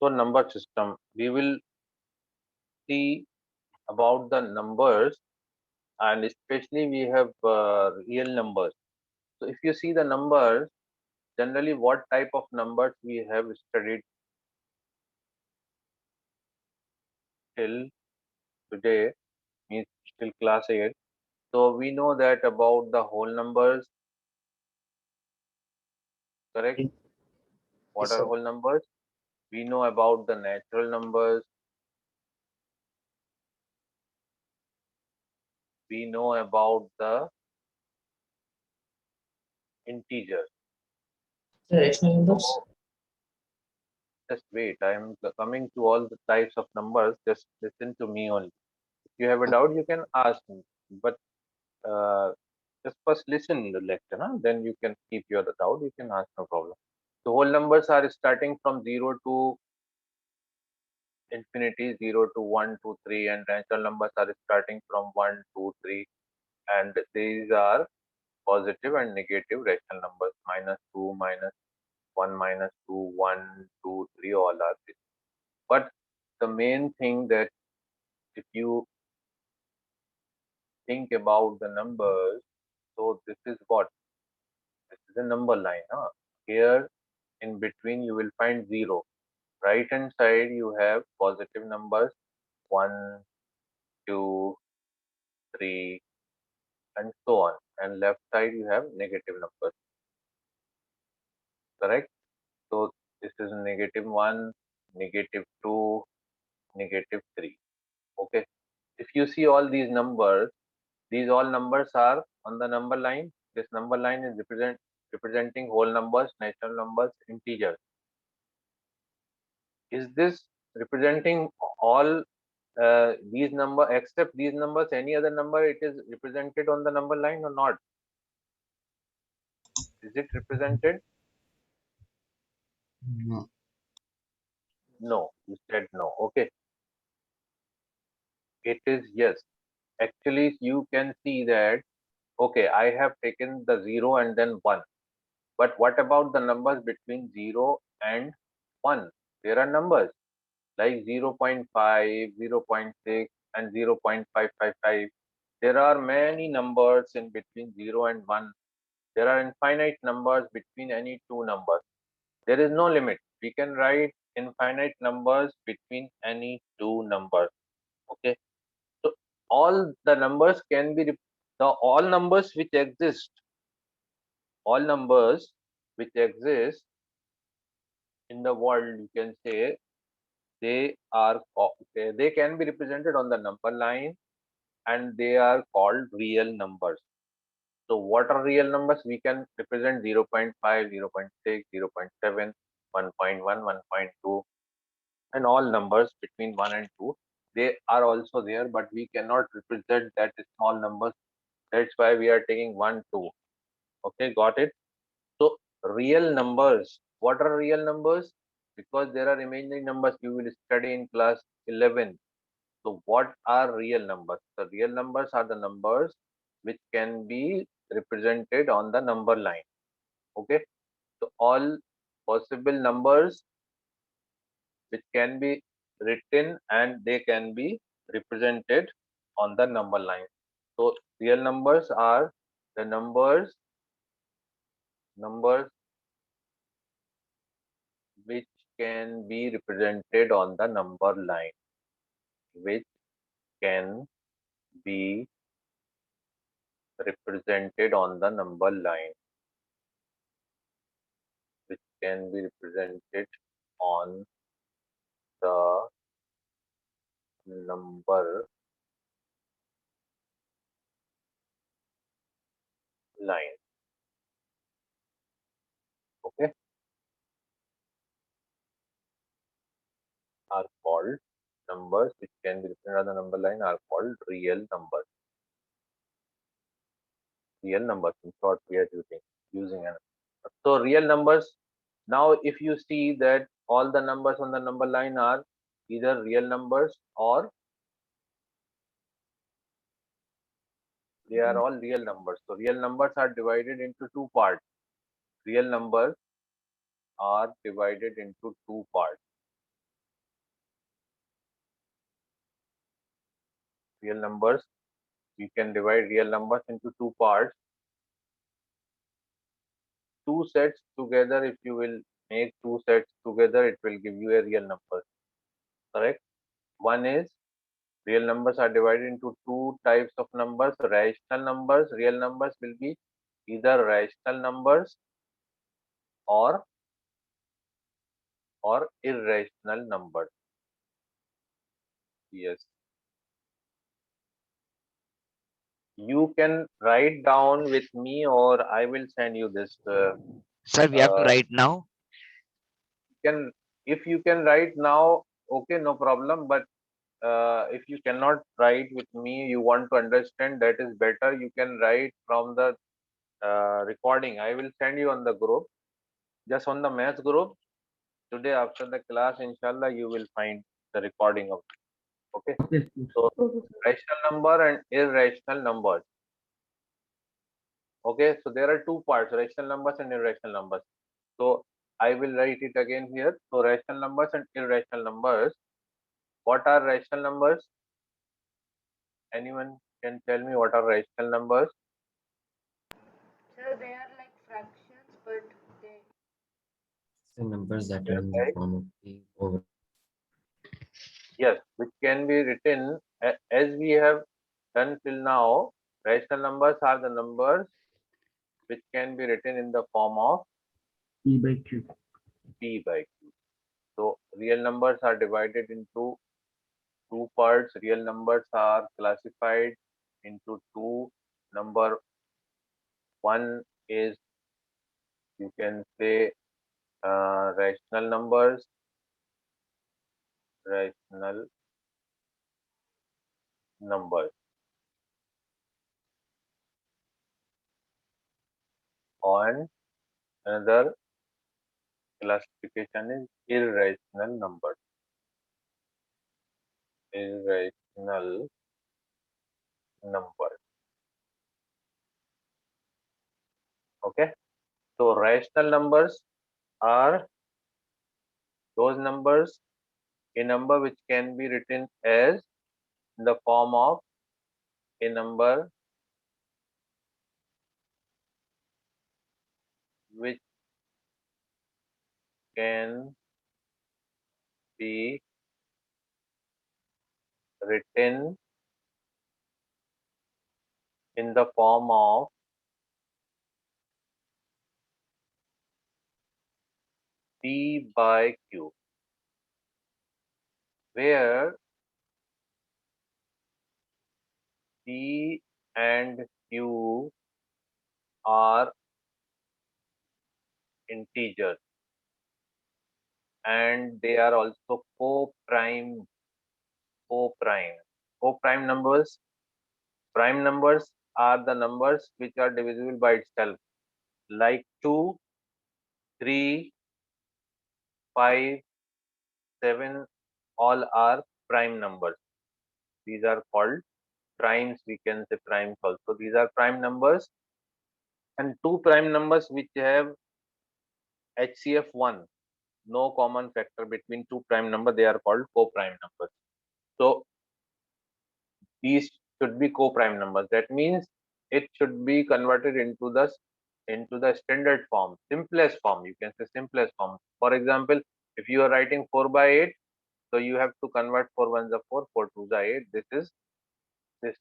So number system, we will see about the numbers, and especially we have real numbers. So if you see the numbers, generally what type of numbers we have studied till today, means till class 8. So we know that about the whole numbers, correct? What Yes, are sir. whole numbers? We know about the natural numbers. We know about the integers. The rational numbers. So just wait, I am coming to all the types of numbers. Just listen to me only. If you have a doubt, you can ask me. But uh, just first listen in the lecture, huh? Then you can keep your doubt. You can ask, no problem. The whole numbers are starting from 0 to infinity, 0 to 1, 2, 3, and natural numbers are starting from 1, 2, 3, and these are positive and negative rational numbers, minus 2, minus 1, minus 2, 1, 2, 3, all are this. But the main thing that if you think about the numbers, so this is what? This is a number line. Huh? Here in between you will find 0. Right hand side you have positive numbers, 1, 2, 3, and so on. And left side you have negative numbers, correct? So this is negative 1, negative 2, negative 3. Okay. If you see all these numbers, these all numbers are on the number line. This number line is representing whole numbers, natural numbers, integers. Is this representing all these number except these numbers? Any other number it is represented on the number line or not? Is it represented? No. No. You said no. Okay. It is yes. Actually, you can see that. Okay, I have taken the 0 and then 1. But what about the numbers between 0 and 1? There are numbers like 0.5, 0.6, and 0.555. There are many numbers in between 0 and 1. There are infinite numbers between any two numbers. There is no limit. We can write infinite numbers between any two numbers. Okay. So all the numbers can be the all numbers which exist, all numbers which exist in the world, you can say they are they can be represented on the number line, and they are called real numbers. So what are real numbers? We can represent 0.5, 0.6, 0.7, 1.1, 1.2, and all numbers between 1 and 2. They are also there, but we cannot represent that small numbers. That's why we are taking 1, 2. Okay, got it? So real numbers. What are real numbers? Because there are imaginary numbers you will study in class 11. So what are real numbers? The real numbers are the numbers which can be represented on the number line. Okay. So all possible numbers which can be written and they can be represented on the number line. So real numbers are the numbers which can be represented on the number line, which can be represented on the number line, which can be represented on the number line. Okay, are called numbers which can be represented on the number line are called real numbers. Real numbers, in short, we are using an. So real numbers. Now, if you see that all the numbers on the number line are either real numbers or they are all real numbers. So real numbers are divided into two parts. Real numbers are divided into two parts. real numbers. You can divide real numbers into two parts. Two sets together, if you will make two sets together, it will give you a real number. Correct? One is real numbers are divided into two types of numbers. Rational numbers, real numbers will be either rational numbers or irrational numbers. Yes. You can write down with me, or I will send you this. Sir, we have to Uh, write now. can if you can write now, okay, no problem. But if you cannot write with me, you want to understand, that is better. You can write from the recording. I will send you on the group, just on the math group. Today after the class, inshallah, you will find the recording of it. Okay. Okay. So Okay, sir. rational number and irrational numbers. Okay, so there are two parts, rational numbers and irrational numbers. So I will write it again here. So rational numbers and irrational numbers. What are rational numbers? Anyone can tell me what are rational numbers? So they are like fractions, but they The numbers that are Yes, in the right? form of a over. Yes, which can be written as we have done till now. Rational numbers are the numbers which can be written in the form of P by Q. P by Q. So real numbers are divided into two parts. Real numbers are classified into two. Number one is, you can say, rational numbers, rational numbers. And another classification is irrational numbers. Irrational numbers. Okay. So rational numbers are those numbers, a number which can be written as in the form of a number which can be written in the form of P by Q, where P and Q are integers and they are also co-prime. Co-prime numbers. Prime numbers are the numbers which are divisible by itself, like 2, 3, 5, 7, all are prime numbers. These are called primes, we can say primes also. These are prime numbers, and two prime numbers which have HCF 1, no common factor between two prime number, they are called co-prime numbers. So these should be co-prime numbers. That means it should be converted into the standard form, simplest form. You can say simplest form. For example, if you are writing 4 by 8, so you have to convert 4 ones are 4, 4 twos are 8. This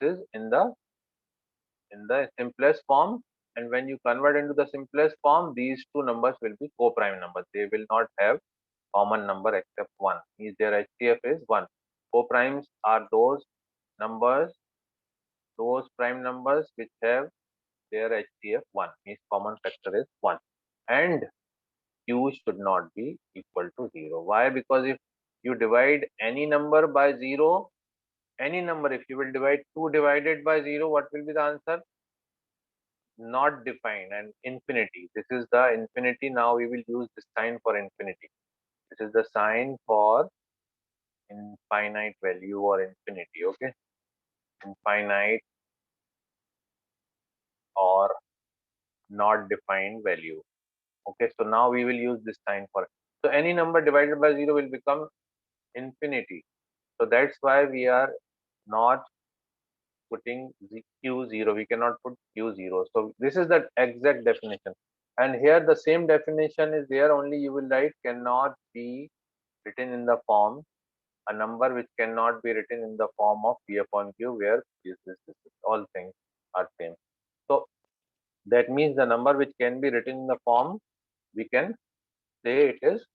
is in the simplest form. And when you convert into the simplest form, these two numbers will be co-prime numbers. They will not have common number except one. Is their HCF is 1. Co-primes are those numbers, those prime numbers which have their HCF 1, means common factor is 1. And Q should not be equal to 0. Why? Because if you divide any number by 0, any number, if you will divide 2 divided by 0, what will be the answer? Not defined, and infinity. This is the infinity. Now we will use this sign for infinity. This is the sign for infinite value or infinity. Okay, infinite or not defined value. Okay, so now we will use this sign for it. So any number divided by 0 will become infinity. So that's why we are not putting q0. We cannot put q0. So this is the exact definition. And here the same definition is there, only you will write cannot be written in the form, a number which cannot be written in the form of p upon q, where this all things are same. So that means the number which can be written in the form, we can say it is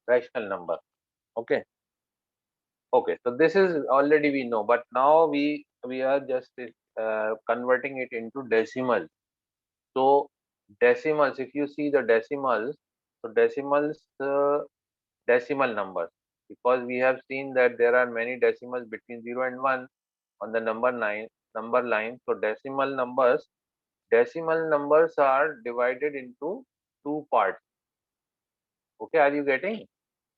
rational number. Okay. Okay, so this is already we know, but now we are just converting it into decimals. So decimals, if you see the decimals, so decimals, decimal numbers, because we have seen that there are many decimals between 0 and 1 on the number line. So decimal numbers are divided into two parts. Okay, are you getting?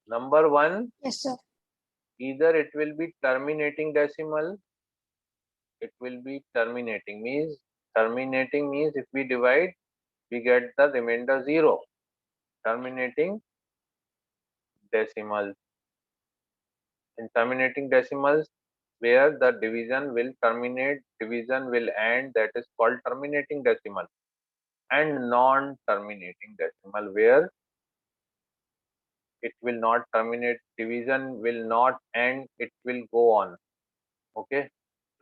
Number one, Yes, sir. either it will be terminating decimal, it will be terminating means if we divide, we get the remainder 0. Terminating decimals. In terminating decimals, where the division will terminate, division will end, that is called terminating decimal. And non-terminating decimal, where it will not terminate, division will not end, it will go on. Okay,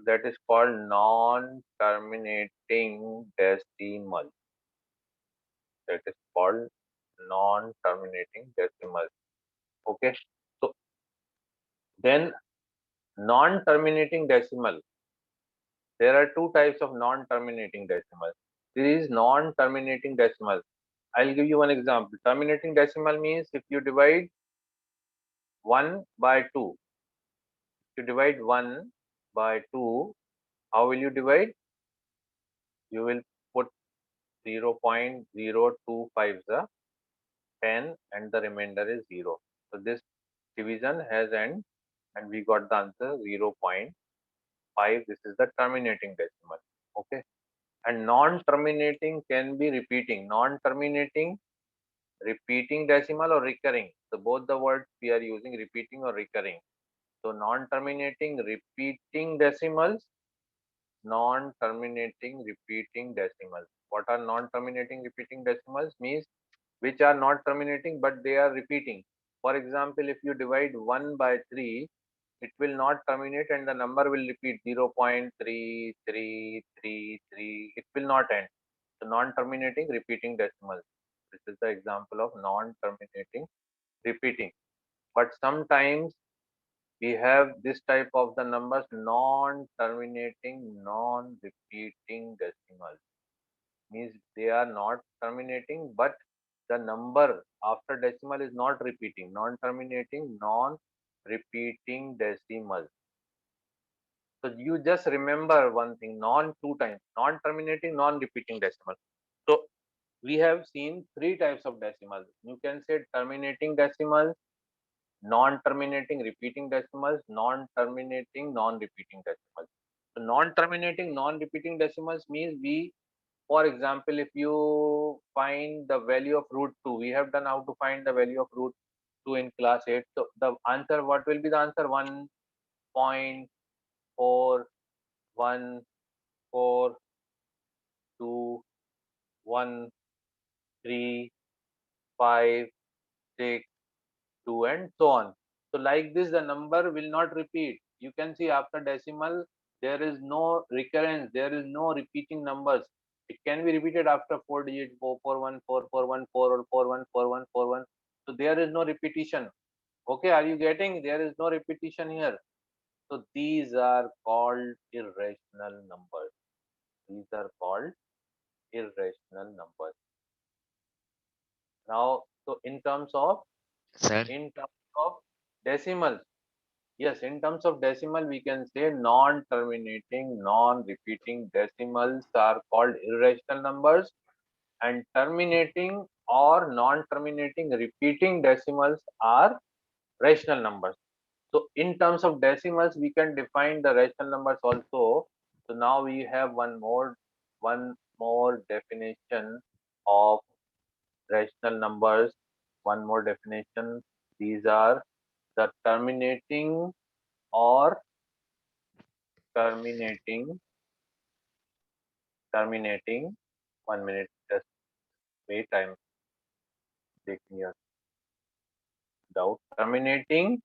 that is called non-terminating decimal. That is called non-terminating decimal. Okay, so then non-terminating decimal. There are two types of non-terminating decimal. There is non-terminating decimal. I'll give you one example. Terminating decimal means if you divide 1 by 2. If you divide 1 by 2, how will you divide? You will put 0.025 the 10 and the remainder is 0. So this division has end and we got the answer 0.5. This is the terminating decimal. Okay. And non-terminating can be repeating. Non-terminating, repeating decimal or recurring. So both the words we are using, repeating or recurring. So non-terminating, repeating decimals, non-terminating, repeating decimals. What are non-terminating, repeating decimals? Means which are not terminating but they are repeating. For example, if you divide 1 by 3, it will not terminate and the number will repeat 0.3333. It will not end. So non-terminating, repeating decimals. This is the example of non-terminating, repeating. But sometimes we have this type of the numbers, non-terminating, non-repeating decimals. Means they are not terminating, but the number after decimal is not repeating. Non-terminating, non-repeating decimal. So you just remember one thing, two times, non-terminating, non-repeating decimal. So we have seen three types of decimals. You can say terminating decimals, non-terminating, repeating decimals, non-terminating, non-repeating decimals. So non-terminating, non-repeating decimals means we, for example, if you find the value of root 2, we have done how to find the value of root 2 in class 8. So the answer, what will be the answer? 1.414213562 and so on. So like this, the number will not repeat. You can see after decimal, there is no recurrence, there is no repeating numbers. It can be repeated after 4 digits, 4414414 or 414141. So there is no repetition. Okay, are you getting? There is no repetition here. So these are called irrational numbers. These are called irrational numbers. Now, so in terms of Sir, decimals, yes, in terms of decimal, we can say non-terminating, non-repeating decimals are called irrational numbers, and terminating or non-terminating repeating decimals are rational numbers. So in terms of decimals, we can define the rational numbers also. So now we have one more definition of rational numbers. One more definition. These are the terminating or terminating 1 minute, just wait, I'm taking your doubt. Terminating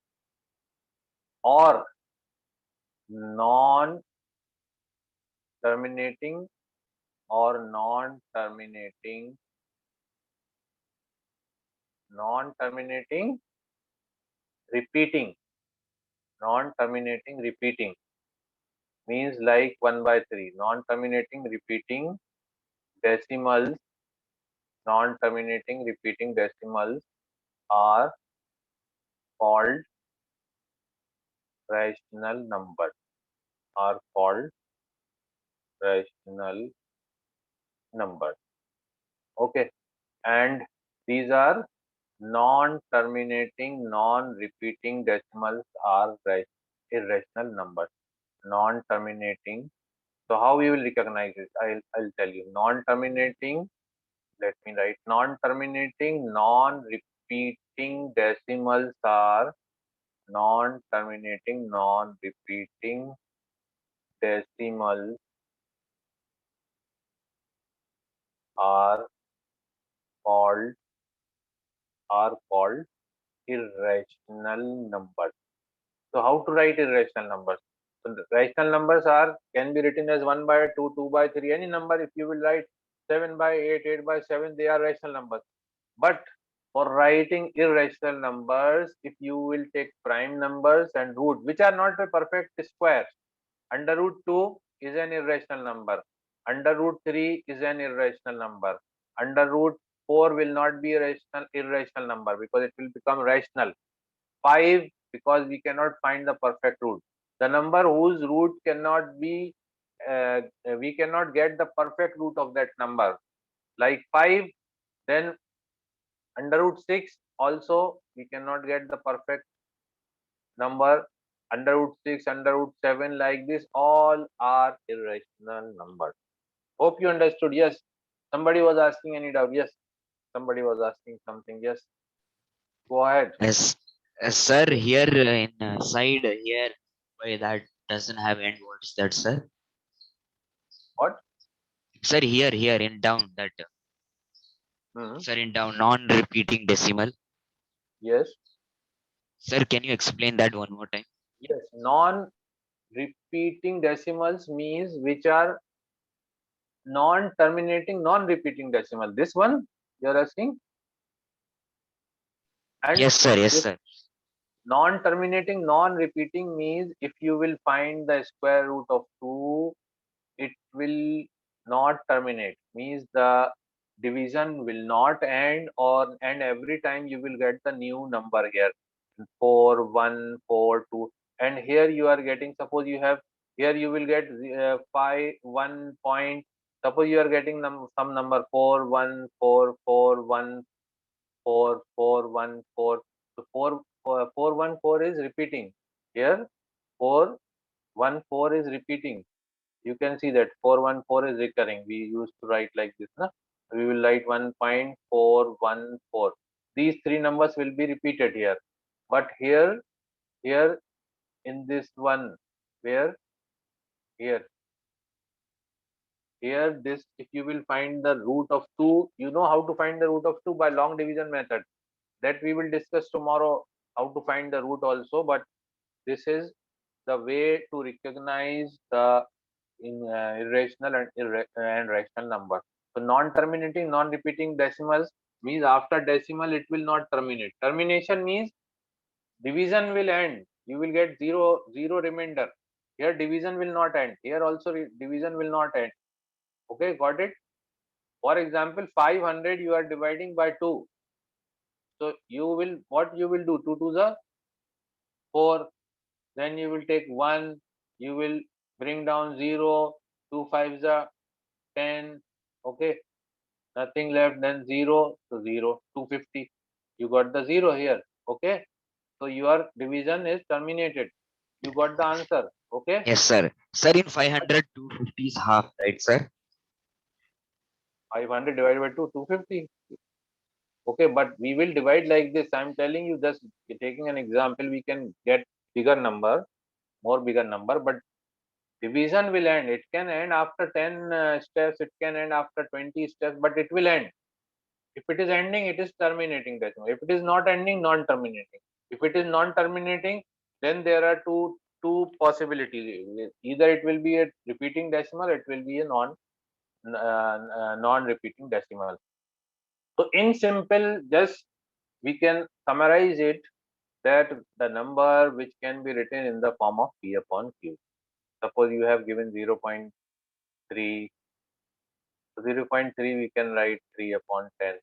or non terminating or non-terminating repeating, non-terminating repeating means like 1/3. Non-terminating repeating decimals, non-terminating repeating decimals are called rational numbers, are called rational numbers. Okay, and these are non-terminating, non-repeating decimals are irrational numbers. Non-terminating. So how we will recognize it? I'll tell you. Non-terminating. Let me write. Non-terminating, non-repeating decimals are non-terminating, non-repeating decimals are called irrational numbers. So how to write irrational numbers? So the rational numbers can be written as 1/2, 2/3, any number. If you will write 7/8, 8/7, they are rational numbers. But for writing irrational numbers, if you will take prime numbers and root, which are not a perfect square, under root 2 is an irrational number, under root 3 is an irrational number, under root 4 will not be a irrational number because it will become rational. 5 because we cannot find the perfect root. The number whose root cannot be, we cannot get the perfect root of that number, like 5, then under root 6 also we cannot get the perfect number, under root 6, under root 7, like this, all are irrational numbers. Hope you understood. Yes, somebody was asking any doubt. Yes, somebody was asking something. Yes, go ahead. Yes, sir. Here in side here, why that doesn't have end? What is that, sir? What? Sir, here in down that sir in down non-repeating decimal. Yes, Sir, can you explain that one more time? yes, non-repeating decimals means which are non-terminating, non-repeating decimal. This one you're asking? And Yes, sir. Yes, this sir. non-terminating, non-repeating means if you will find the square root of 2, it will not terminate. Means the division will not end, and every time you will get the new number here. 4, 1, 4, 2. And here you are getting, suppose you have, here you will get 5, 1 point. Suppose you are getting some number 4, 1, 4, 4, 1, 4, 4, 1, 4. So 4, 1, 4 is repeating. Here 4, 1, 4 is repeating. You can see that 4, 1, 4 is recurring. We used to write like this. Na? We will write 1.414. These three numbers will be repeated here. But here in this one, where here this, if you will find the root of 2, you know how to find the root of 2 by long division method. That we will discuss tomorrow, how to find the root also. But this is the way to recognize the irrational and rational number. So non-terminating, non-repeating decimals means after decimal it will not terminate. Termination means division will end. You will get zero remainder. Here division will not end. Here also division will not end. Okay, got it? For example, 500 you are dividing by 2. So what you will do? 2 to the 4. Then you will take 1. You will bring down 0. 2 5s are 10. Okay, nothing left, then 0. So 0, 250. You got the 0 here. Okay, so your division is terminated. You got the answer. Okay, Yes, sir. Sir, in 500, 250 is half, right, sir? 500 divided by 2, 250. Okay, but we will divide like this. I'm telling you, just taking an example, we can get bigger number, more bigger number, but Division will end. It can end after 10 steps, it can end after 20 steps, but it will end. If it is ending, it is terminating decimal. If it is not ending, non-terminating. If it is non-terminating, then there are two possibilities. Either it will be a repeating decimal, it will be a non-repeating decimal. So in simple, just we can summarize it that the number which can be written in the form of P upon Q. Suppose you have given 0.3. So 0.3 we can write 3 upon 10.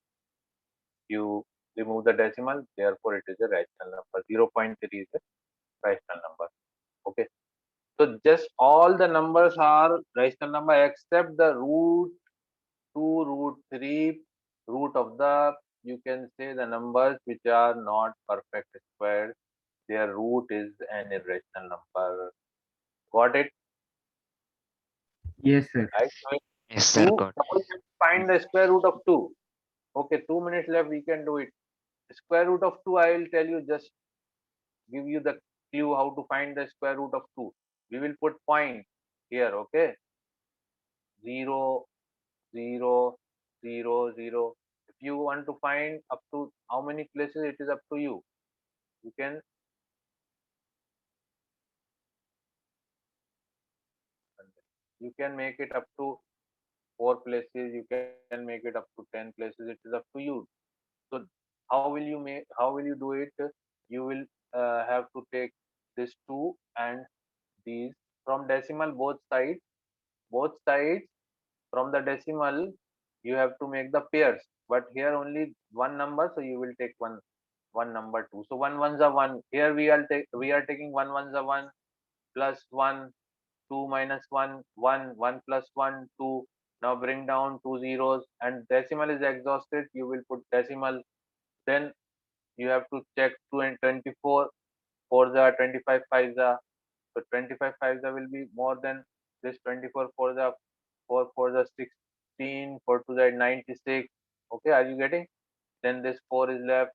You remove the decimal, therefore it is a rational number. 0.3 is a rational number. Okay. So just all the numbers are rational number except the root 2, root 3, root of the, you can say the numbers which are not perfect squares. Their root is an irrational number. Got it? Yes, sir. Right? So Yes, sir. you Got suppose you find the square root of 2. Okay, 2 minutes left, we can do it. Square root of 2, I will tell you, just give you the clue how to find the square root of 2. We will put point here, okay? 0, 0, 0, 0. If you want to find up to how many places, it is up to you. You can make it up to 4 places, you can make it up to 10 places, it is up to you. So how will you do it? You will have to take this 2 and these from decimal both sides from the decimal you have to make the pairs, but here only one number, so you will take one number 2. So 1 ones are 1. Here we are taking 1 ones are 1 plus 1, 2 minus 1, 1, 1 plus 1, 2. Now bring down 2 zeros and decimal is exhausted. You will put decimal. Then you have to check 2 and 24 for the 25 fives. So 25 fives will be more than this 24 for the 4 for the 16 for to the 96. Okay, are you getting? Then this 4 is left.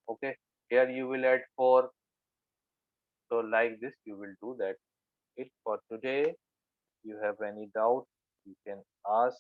Okay, here you will add 4. So like this you will do that. It for today. You have any doubt, you can ask.